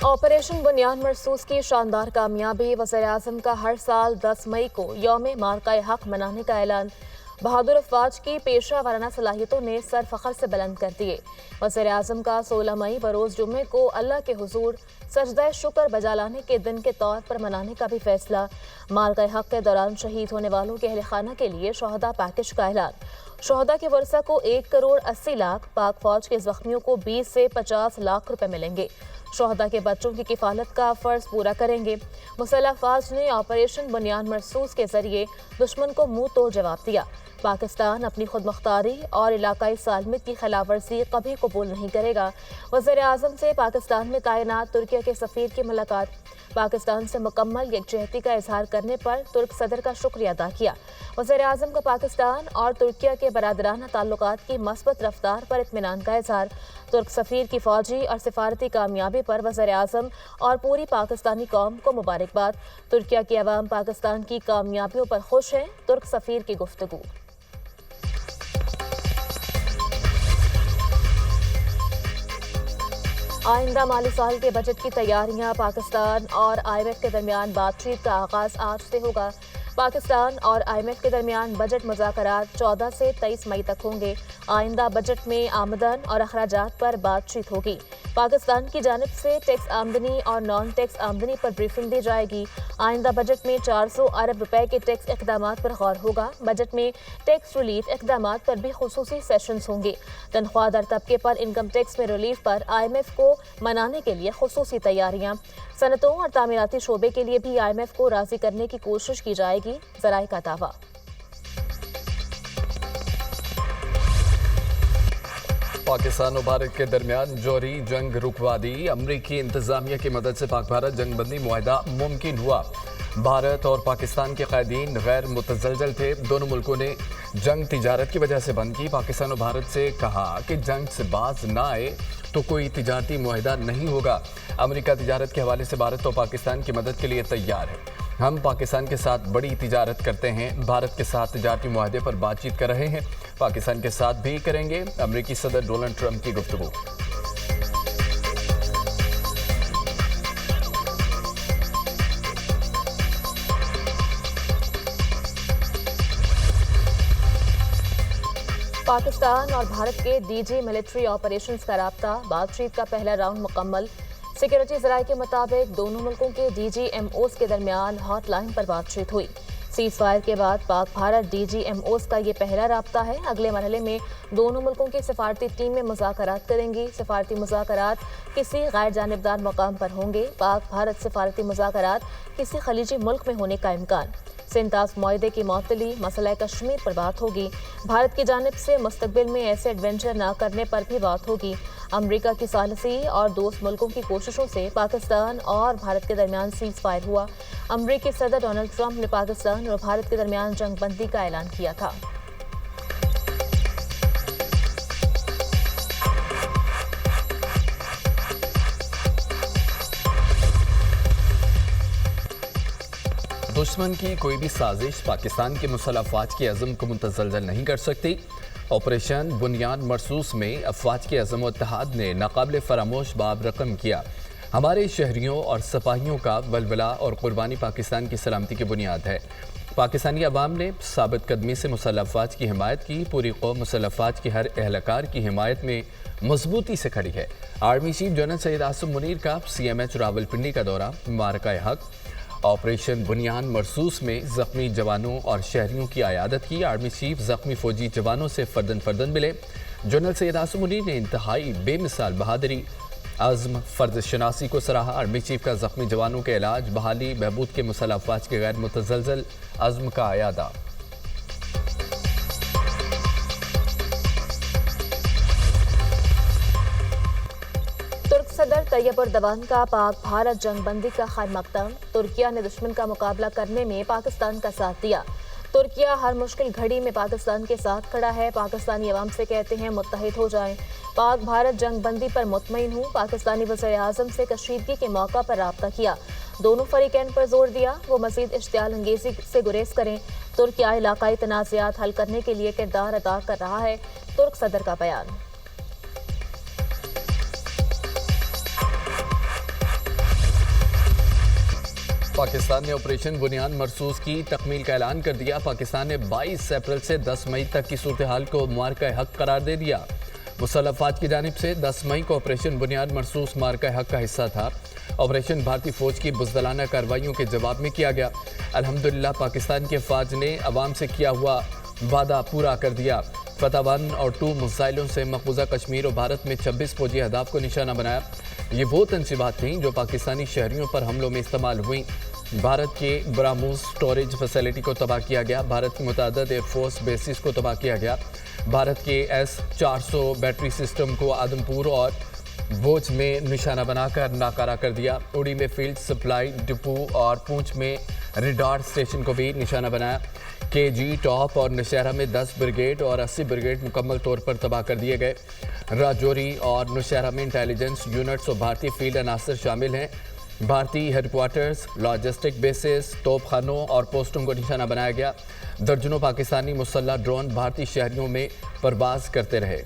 Operation बुनियाद मरसूस की शानदार कामयाबी। वज़ीर-ए-आज़म का हर साल 10 मई को यौम मार्का हक मनाने का ऐलान। बहादुर अफवाज की पेशा वाराना सलाहियतों ने सर फखर से बुलंद कर दिए। वज़ीर-ए-आज़म का 16 मई बरोज़ जुम्मे को अल्लाह के हुजूर सजदा शुक्र बजा लाने के दिन के तौर पर मनाने का भी फैसला। मार्का हक के दौरान शहीद होने वालों के अहले खाना के लिए शोहदा पैकेज का ऐलान। शोहदा के वर्सा को 1 करोड़ 80 लाख, पाक फौज के जख्मियों को 20 से 50 लाख रुपए मिलेंगे। शोहदा के बच्चों की किफालत का फर्ज पूरा करेंगे। मुसल्लह अफवाज ने ऑपरेशन बुनियाद मरसूस के जरिए दुश्मन को मुंह तोड़ जवाब दिया। पाकिस्तान अपनी खुद मुख्तारी और इलाकाई सालमियत की खिलाफ वर्जी कभी कबूल नहीं करेगा। वज़ीर-ए-आज़म से पाकिस्तान में तैनात तुर्किया के सफीर की मुलाकात। पाकिस्तान से मुकम्मल यकजहती का इजहार करने पर तुर्क सदर का शुक्रिया अदा किया। वज़ीर-ए-आज़म का पाकिस्तान और तुर्किया के बरादराना ताल्लुकात की मस्बत रफ्तार पर इत्मीनान का इजहार। तुर्क सफीर की फौजी और सिफारती कामयाबी पर वज़ीर-ए-आज़म और पूरी पाकिस्तानी कौम को मुबारकबाद। तुर्किया की अवाम पाकिस्तान की कामयाबियों पर खुश हैं। तुर्क सफीर की गुफ्तगू। आइंदा माली साल के बजट की तैयारियां। पाकिस्तान और IMF के दरमियान बातचीत का आगाज आज से होगा। पाकिस्तान और IMF के दरमियान बजट मुज़ाकरात 14 से 23 मई तक होंगे। आइंदा बजट में आमदन और अखराजात पर बातचीत होगी। पाकिस्तान की जानिब से टैक्स आमदनी और नॉन टैक्स आमदनी पर ब्रीफिंग दी जाएगी। आइंदा बजट में 400 अरब रुपए के टैक्स इक़दामात पर गौर होगा। बजट में टैक्स रिलीफ इक़दामात पर भी खुसूसी सेशंस होंगे। तनख्वाहदार तबके पर इनकम टैक्स में रिलीफ पर IMF को मनाने के लिए खुसूसी तैयारियां। सनतों और तामीराती शोबे के लिए भी IMF को राजी करने की कोशिश की जाएगी। ज़राए का दावा। पाकिस्तान और भारत के दरमियान जौहरी जंग रुकवा दी। अमरीकी इंतजामिया की मदद से पाक भारत जंग बंदी मुआहदा मुमकिन हुआ। भारत और पाकिस्तान के कैदीन गैर मुतज़लज़ल थे। दोनों मुल्कों ने जंग तिजारत की वजह से बंद की। पाकिस्तान और भारत से कहा कि जंग से बाज ना आए तो कोई तिजारती मुआहदा नहीं होगा। अमेरिका तिजारत के हवाले से भारत और पाकिस्तान की मदद के लिए तैयार है। हम पाकिस्तान के साथ बड़ी तिजारत करते हैं। भारत के साथ तिजारती मुआहदे पर बातचीत कर रहे हैं। पाकिस्तान के साथ भी करेंगे। अमेरिकी सदर डोनाल्ड ट्रंप की गुफ्तगू। पाकिस्तान और भारत के DG मिलिट्री ऑपरेशंस का राब्ता। बातचीत का पहला राउंड मुकम्मल। सिक्योरिटी ज़राए के मुताबिक दोनों मुल्कों के DGMOs के दरमियान हॉटलाइन पर बातचीत हुई। सीज फायर के बाद पाक भारत DGMOs का ये पहला राब्ता है। अगले मरहले में दोनों मुल्कों की सिफारती टीमें मुज़ाकरात करेंगी। सिफारती मुज़ाकरात किसी गैर जानिबदार मकाम पर होंगे। पाक भारत सिफारती मुज़ाकरात किसी खलीजी मुल्क में होने का इम्कान। सिंतास मुआहदे की मअतली। मसला कश्मीर पर बात होगी। भारत की जानिब से मुस्तकबिल में ऐसे एडवेंचर न करने पर भी बात होगी। अमरीका की सालसी और दोस्त मुल्कों की कोशिशों से पाकिस्तान और भारत के दरमियान सीज फायर हुआ। अमरीकी सदर डोनाल्ड ट्रंप ने पाकिस्तान और भारत के दरमियान जंग बंदी का ऐलान किया था। दुश्मन की कोई भी साजिश पाकिस्तान के मुसल्लह अफवाज के अज़म को मुतज़लज़ल नहीं कर सकती। ऑपरेशन बुनियाद मरसूस में अफवाज के अज़म व इत्तेहाद ने नाकाबिल फरामोश बाब रकम किया। हमारे शहरियों और सिपाहियों का वलवला और कुर्बानी पाकिस्तान की सलामती की बुनियाद है। पाकिस्तानी अवाम ने साबित कदमी से मुसल्लह अफवाज की हिमायत की। पूरी कौम मुसल्लह अफवाज के हर एहलकार की हिमायत में मजबूती से खड़ी है। Army chief general Syed Asim Munir का CMH रावलपिंडी का दौरा। मार्का हक। ऑपरेशन बुनियाद मरसूस में जख्मी जवानों और शहरियों की आयादत की। आर्मी चीफ जख्मी फौजी जवानों से फर्दन फर्दन मिले। जनरल सैयद आसिम मुनीर ने इंतहाई बेमिसाल बहादुरी, आज़म, फर्ज शनासी को सराहा। आर्मी चीफ का जख्मी जवानों के इलाज, बहाली, बहबूद के मुसल्लह अफवाज के गैर मुतज़लज़ल आज़म का अयादा। सदर तैयब अर्दवान का पाक भारत जंग बंदी का खैर मकदम। तुर्किया ने दुश्मन का मुकाबला करने में पाकिस्तान का साथ दिया। तुर्किया हर मुश्किल घड़ी में पाकिस्तान के साथ खड़ा है। पाकिस्तानी अवाम से कहते हैं मुत्तहिद हो जाएं। पाक भारत जंग बंदी पर मुतमईन हूँ। पाकिस्तानी वज़ीर-ए-आज़म से कशीदगी के मौका पर राब्ता किया। दोनों फरीकैन पर जोर दिया वो मज़ीद इश्तियाल अंगेज़ी से गुरेज करें। तुर्किया इलाकाई तनाज़ात हल करने के लिए किरदार अदा कर रहा है। तुर्क सदर का बयान। پاکستان نے آپریشن بنیاد مرصوص کی تکمیل کا اعلان کر دیا۔ پاکستان نے 22 اپریل سے 10 مئی تک کی صورتحال کو معرکہ حق قرار دے دیا۔ مسلح افواج کی جانب سے 10 مئی کو آپریشن بنیاد مرصوص معرکہ حق کا حصہ تھا۔ آپریشن بھارتی فوج کی بزدلانہ کارروائیوں کے جواب میں کیا گیا۔ الحمدللہ پاکستان کی افواج نے عوام سے کیا ہوا وعدہ پورا کر دیا۔ فتح 1 اور 2 میزائلوں سے مقبوضہ کشمیر اور بھارت میں 26 فوجی اہداف کو نشانہ بنایا۔ یہ وہ تنصیبات تھیں جو پاکستانی شہریوں پر حملوں میں استعمال ہوئیں۔ بھارت کے براموس سٹوریج فیسلٹی کو تباہ کیا گیا۔ بھارت کی متعدد ایئر فورس بیسز کو تباہ کیا گیا۔ بھارت کے S-400 بیٹری سسٹم کو آدم پور اور بوچھ میں نشانہ بنا کر ناکارہ کر دیا۔ اڑی میں فیلڈ سپلائی ڈپو اور پونچھ میں ریڈار اسٹیشن کو بھی نشانہ بنایا۔ KG ٹاپ اور نوشہرہ میں 10 بریگیڈ اور 80 بریگیڈ مکمل طور پر تباہ کر دیے گئے۔ راجوری اور نوشہرہ میں انٹیلیجنس یونٹس اور بھارتی فیلڈ عناصر شامل ہیں۔ بھارتی ہیڈ کوارٹرز، لاجسٹک بیسز، توپ خانوں اور پوسٹوں کو نشانہ بنایا گیا۔ درجنوں پاکستانی مسلح ڈرون بھارتی شہریوں میں پرواز کرتے رہے۔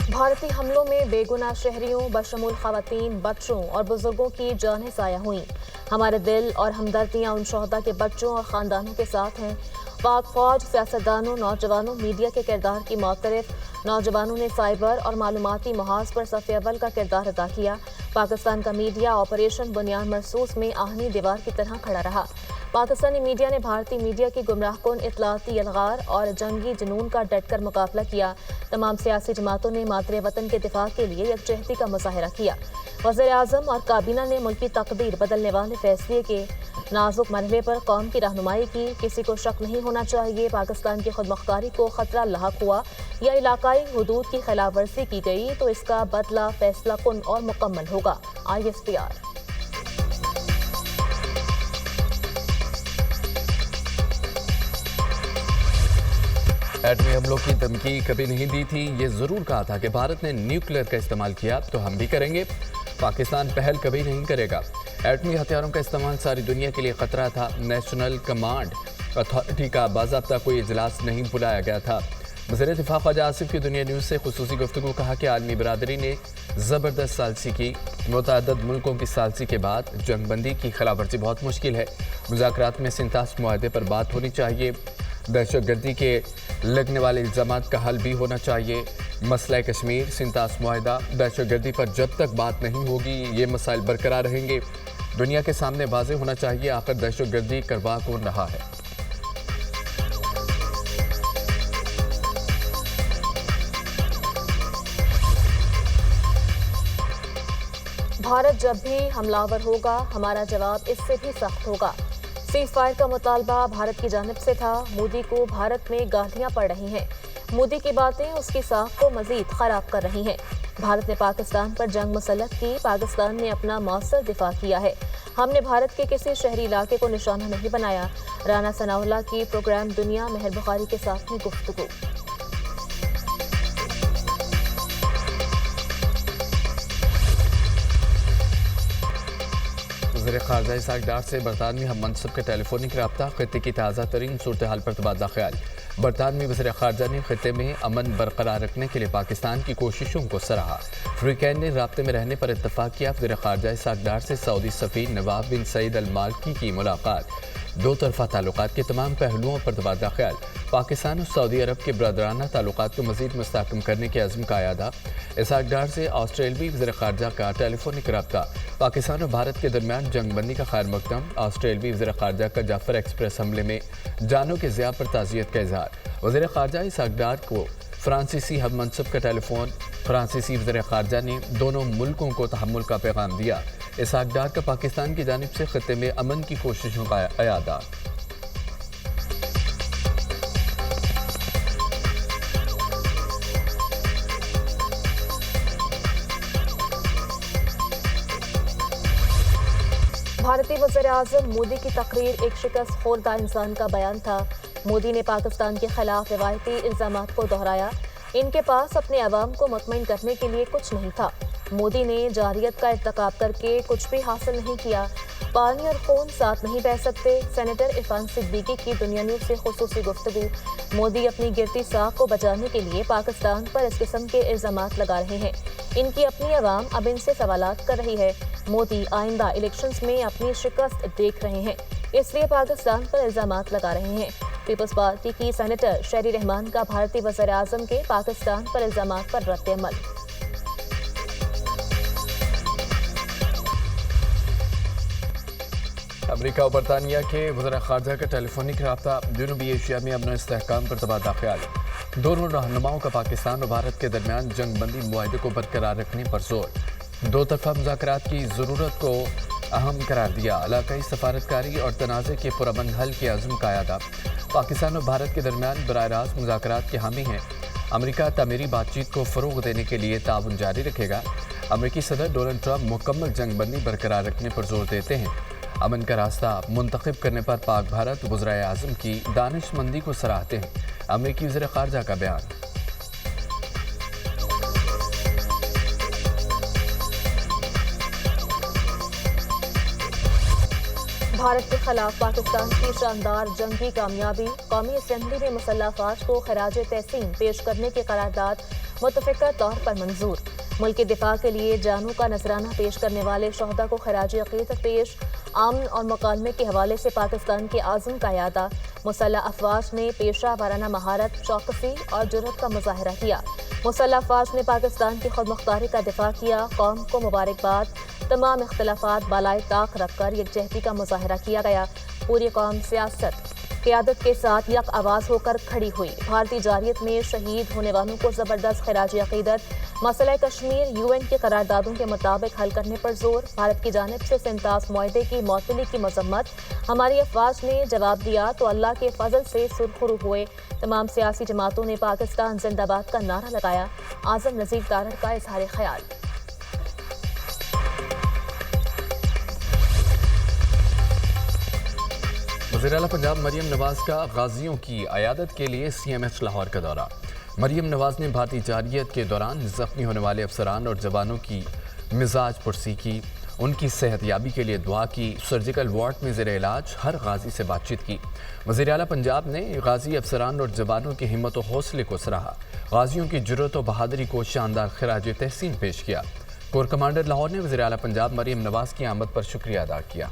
بھارتی حملوں میں بے گناہ شہریوں بشمول خواتین، بچوں اور بزرگوں کی جانیں ضائع ہوئیں۔ ہمارے دل اور ہمدردیاں ان شہداء کے بچوں اور خاندانوں کے ساتھ ہیں۔ پاک فوج، سیاستدانوں، نوجوانوں، میڈیا کے کردار کی معترف نوجوانوں نے سائبر اور معلوماتی محاذ پر صف اول کا کردار ادا کیا۔ پاکستان کا میڈیا آپریشن بنیاد مرصوص میں آہنی دیوار کی طرح کھڑا رہا۔ پاکستانی میڈیا نے بھارتی میڈیا کی گمراہ کن اطلاعاتی الغار اور جنگی جنون کا ڈٹ کر مقابلہ کیا۔ تمام سیاسی جماعتوں نے مادر وطن کے دفاع کے لیے یکجہتی کا مظاہرہ کیا۔ وزیر اعظم اور کابینہ نے ملکی تقدیر بدلنے والے فیصلے کے نازک مرحلے پر قوم کی رہنمائی کی۔ کسی کو شک نہیں ہونا چاہیے پاکستان کی خود مختاری کو خطرہ لاحق ہوا یا علاقائی حدود کی خلاف ورزی کی گئی تو اس کا بدلہ فیصلہ کن اور مکمل ہوگا۔ ISPR۔ ایٹمی حملوں کی دھمکی کبھی نہیں دی تھی۔ یہ ضرور کہا تھا کہ بھارت نے نیوکلیر کا استعمال کیا تو ہم بھی کریں گے۔ پاکستان پہل کبھی نہیں کرے گا۔ ایٹمی ہتھیاروں کا استعمال ساری دنیا کے لیے خطرہ تھا۔ نیشنل کمانڈ اتھارٹی کا باضابطہ کوئی اجلاس نہیں بلایا گیا تھا۔ وزیر دفاع خواجہ آصف کی دنیا نیوز سے خصوصی گفتگو کہا کہ عالمی برادری نے زبردست ثالثی کی۔ متعدد ملکوں کی ثالثی کے بعد جنگ بندی کی خلاف ورزی بہت مشکل ہے۔ مذاکرات میں سنتاس معاہدے پر بات ہونی چاہیے۔ دہشت گردی کے لگنے والے الزامات کا حل بھی ہونا چاہیے۔ مسئلہ کشمیر، سنتاس معاہدہ، دہشت گردی پر جب تک بات نہیں ہوگی یہ مسائل برقرار رہیں گے۔ دنیا کے سامنے واضح ہونا چاہیے آخر دہشت گردی کروا کون رہا ہے۔ بھارت جب بھی حملہ ہوگا ہمارا جواب اس سے بھی سخت ہوگا۔ سیز فائر کا مطالبہ بھارت کی جانب سے تھا۔ مودی کو بھارت میں گالیاں پڑ رہی ہیں۔ مودی کی باتیں اس کی ساکھ کو مزید خراب کر رہی ہیں۔ بھارت نے پاکستان پر جنگ مسلط کی۔ پاکستان نے اپنا مؤثر دفاع کیا ہے۔ ہم نے بھارت کے کسی شہری علاقے کو نشانہ نہیں بنایا۔ رانا ثناء اللہ کی پروگرام دنیا مہر بخاری کے ساتھ میں گفتگو۔ وزیر خارجہ اسحاق ڈار سے برطانوی ہم منصب کا ٹیلی فونک رابطہ، خطے کی تازہ ترین صورتحال پر تبادلہ خیال۔ برطانوی وزیر خارجہ نے خطے میں امن برقرار رکھنے کے لیے پاکستان کی کوششوں کو سراہا۔ فریقین نے رابطے میں رہنے پر اتفاق کیا۔ وزیر خارجہ اسحاق ڈار سے سعودی سفیر نواف بن سعید المالکی کی ملاقات۔ دو طرفہ تعلقات کے تمام پہلوؤں پر تبادلہ خیال۔ پاکستان اور سعودی عرب کے برادرانہ تعلقات کو مزید مستحکم کرنے کے عزم کا اعادہ۔ اسحاق ڈار سے آسٹریلوی وزیر خارجہ کا ٹیلی فونک رابطہ۔ پاکستان اور بھارت کے درمیان جنگ بندی کا خیر مقدم۔ آسٹریلوی وزیر خارجہ کا جعفر ایکسپریس حملے میں جانوں کے ضیاع پر تعزیت کا اظہار۔ وزیر خارجہ اسحاق ڈار کو فرانسیسی ہم منصب کا ٹیلی فون۔ فرانسیسی وزیر خارجہ نے دونوں ملکوں کو تحمل کا پیغام دیا۔ اسحاق ڈار کا پاکستان کی جانب سے خطے میں امن کی کوششوں کا اعادہ۔ بھارتی وزیر اعظم مودی کی تقریر ایک شکست خوردہ انسان کا بیان تھا۔ مودی نے پاکستان کے خلاف روایتی الزامات کو دہرایا۔ ان کے پاس اپنے عوام کو مطمئن کرنے کے لیے کچھ نہیں تھا۔ मोदी ने जारियत का इर्तकाब करके कुछ भी हासिल नहीं किया। पानी और खून साथ नहीं बह सकते। सेनेटर इरफान सिद्दीकी की दुनिया न्यूज़ से खुसूसी गुफ्तगू। मोदी अपनी गिरती साख को बचाने के लिए पाकिस्तान पर इस किस्म के इल्जामात लगा रहे हैं। इनकी अपनी आवाम अब इनसे सवालात कर रही है। मोदी आइंदा इलेक्शंस में अपनी शिकस्त देख रहे हैं, इसलिए पाकिस्तान पर इल्जामात लगा रहे हैं। पीपल्स पार्टी की सेनेटर शहरी रहमान का भारतीय वज़ीर आज़म के पाकिस्तान पर इल्जामात पर रद्द-ए-अमल। अमरीका और बरतानिया के वज़ीर ख़ारजा का टेलीफोनिक रब्ता। जनूबी एशिया में अमन इस्तेहकाम पर तबादला ख्याल। दोनों रहनुमाओं का पाकिस्तान और भारत के दरमियान जंग बंदी मुआहदे को बरकरार रखने पर जोर। दो तरफा मुज़ाकरात की ज़रूरत को अहम करार दिया। इलाकाई सफारतकारी और तनाज़े के पुरअमन हल के अज़्म का अदा। पाकिस्तान और भारत के दरमियान बराह रास्त मुज़ाकरात के हामी हैं। अमरीका तामीरी बातचीत को फ़रोग़ देने के लिए ताउन जारी रखेगा। अमरीकी सदर डोनाल्ड ट्रंप मुकम्मल जंग बंदी बरकरार रखने पर जोर देते हैं। अमन का रास्ता मुंतखब करने पर पाक भारत वज़ीर आज़म की दानिशमंदी को सराहते हैं। अमरीकी वज़ीर ख़ारजा का बयान। भारत के खिलाफ पाकिस्तान की शानदार जंगी कामयाबी। कौमी असम्बली में मुसल्लह अफ़वाज को खराज तहसीन पेश करने की करारदाद मुतफ़िक़ा तौर पर मंजूर। मुल्क के दिफा के लिए जानों का नजराना पेश करने वाले शहदा को खराज अक़ीदत पेश। अमन और मुकालमे के हवाले से पाकिस्तान के आज़म का यादा। मुसल्लह अफ़वाज ने पेशा वाराना महारत, चौकसी और जुर्रत का मुजाहरा किया। मुसल्लह अफ़वाज ने पाकिस्तान की खुद मुख्तारी का दिफा किया। कौम को मुबारकबाद। तमाम इख्तलाफात बालाए ताक रखकर यकजहती का मुजाहरा किया गया। पूरी कौम सियासत क़यादत के साथ यक आवाज़ होकर खड़ी हुई। भारतीय जारियत में शहीद होने वालों को ज़बरदस्त खराज अक़ीदत। मसला कश्मीर यूएन की करारदादों के मुताबिक हल करने पर जोर। भारत की जानिब से सिंतास मुआहदे की मअतली की मजम्मत। हमारी अफ़वाज ने जवाब दिया तो अल्लाह के फजल से सुरखरू हुए। तमाम सियासी जमातों ने पाकिस्तान जिंदाबाद का नारा लगाया। आज़म नज़ीर तारड़ का इज़हार ख्याल। वज़ीर आला पंजाब मरियम नवाज का गाजियों की अयादत के लिए CMH लाहौर का दौरा। मरियम नवाज ने भारतीय जारियत के दौरान जख्मी होने वाले अफसरान और जवानों की मिजाज पुरसी की, उनकी सेहतयाबी के लिए दुआ की। सर्जिकल वार्ड में ज़ेर इलाज हर गाजी से बातचीत की। वज़ीर आला पंजाब ने गाजी अफसरान और जवानों की हिम्मत और हौसले को सराहा। गाजियों की जुर्रत और बहादुरी को शानदार खराज तहसीन पेश किया। कोर कमांडर लाहौर ने वज़ीर आला पंजाब मरियम नवाज की आमद पर शुक्रिया अदा किया।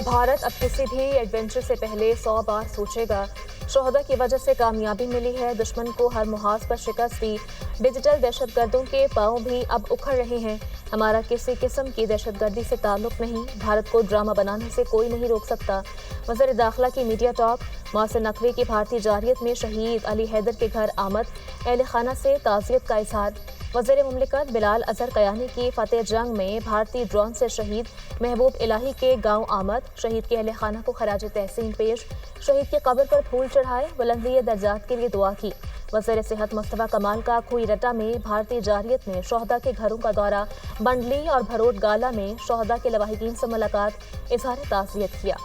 भारत अब किसी भी एडवेंचर से पहले 100 बार सोचेगा। शोहदा की वजह से कामयाबी मिली है। दुश्मन को हर मुहाज पर शिकस्त दी। डिजिटल दहशतगर्दों के पांव भी अब उखड़ रहे हैं। हमारा किसी किस्म की दहशतगर्दी से ताल्लुक नहीं। भारत को ड्रामा बनाने से कोई नहीं रोक सकता। वज़ीर दाखिला की मीडिया टॉक। मोहसिन नकवी की भारतीय जारियत में शहीद अली हैदर के घर आमद। अहले खाना से ताज़ियत का इज़हार। वज़ीर मुमलिकत बिलाल अज़हर कयानी की फतेह जंग में भारतीय ड्रोन से शहीद। महबूब इलाही के गांव आमद। शहीद के अहले खाना को खराज तहसीन पेश। शहीद की कब्र पर फूल चढ़ाए। बुलंदी दर्जात के लिए दुआ की। वज़ीर सेहत मुस्तफ़ा कमाल का खुई रटा में भारतीय जारियत में शोहदा के घरों का दौरा। बंडली और भरोट गाला में शोहदा के लवाहिकीन से मुलाकात। इज़हार ताज़ियत किया।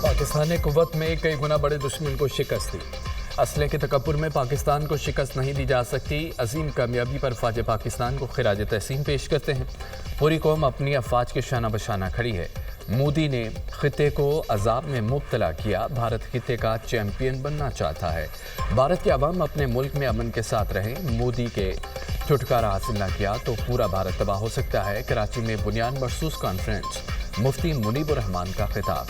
पाकिस्तान ने कुव्वत में कई गुना बड़े दुश्मन को शिकस्त दी। असले के तकब्बुर में पाकिस्तान को शिकस्त नहीं दी जा सकती। अजीम कामयाबी पर फ़ौज पाकिस्तान को खिराज तहसीन पेश करते हैं। पूरी कौम अपनी अफवाज के शाना बशाना खड़ी है। मोदी ने खिते को अजाब में मुब्तला किया। भारत खिते का चैम्पियन बनना चाहता है। भारत के अवाम अपने मुल्क में अमन के साथ रहें। मोदी के छुटकारा हासिल न किया तो पूरा भारत तबाह हो सकता है। कराची में बुनियाद मखसूस कॉन्फ्रेंस। मुफ्ती मुनीबुर रहमान का खिताब।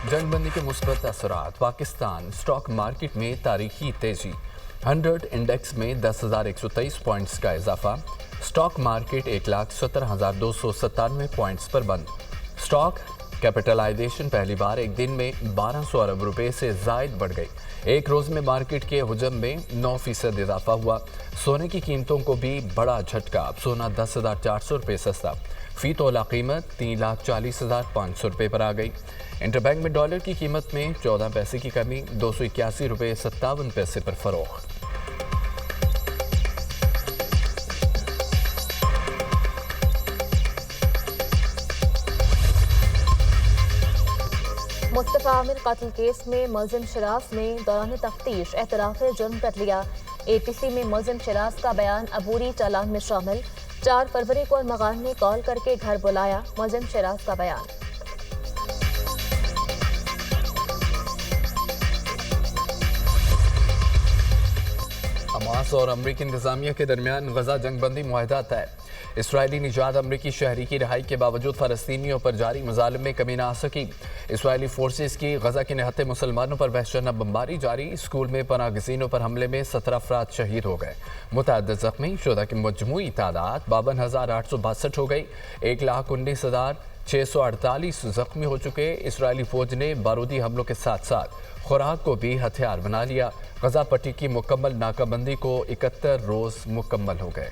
जंग बंदी के मुस्बत असरात। पाकिस्तान स्टॉक मार्केट में तारीखी तेजी। 100 इंडेक्स में 10,123 पॉइंट्स का इजाफा। स्टॉक मार्केट 1,17,297 पॉइंट्स पर बंद। स्टॉक कैपिटलाइजेशन पहली बार एक दिन में 1200 अरब रुपए से जायद बढ़ गई। एक रोज में मार्केट के हुजम में 9% इजाफा हुआ। सोने की कीमतों को भी बड़ा झटका, अब सोना 10,400 रुपये सस्ता, फी तोला कीमत 3,40,500 रुपये पर आ गई। इंटरबैंक में डॉलर की कीमत में 14 पैसे की कमी, 281 रुपये 57 पैसे पर फरोख्त। मुस्तफ़ा आमिर कत्ल केस में मुलजिम शराज ने दौरान तफ्तीश एतराफ़ जुर्म कर लिया। APC में मुलजिम शराज का बयान अबूरी चालान में शामिल। 4 फरवरी को अरमगान ने कॉल करके घर बुलाया। मुलजिम शराज का बयान। हमास और अमरीकी इंतजामिया के दरमियान गजा जंगबंदी मुआहदा तय। इसराइली निजात अमरीकी शहरी की रिहाई के बावजूद फ़लस्तीनियों पर जारी मज़ालिम में कमी ना आ सकी। इसराइली फोर्सेस की गजा के निहत्ते मुसलमानों पर वहशना बमबारी जारी। स्कूल में पनाहगज़ीनों पर हमले में 17 अफराद शहीद हो गए। मुतअद्दिद ज़ख्मी शुदा की मजमूई तादाद 52,862 हो गई। 1,19,648 ज़ख्मी हो चुके। इसराइली फ़ौज ने बारूदी हमलों के साथ साथ खुराक को भी हथियार बना लिया। गजा पट्टी की मुकम्मल नाकाबंदी को 71 रोज़ मुकम्मल हो गए।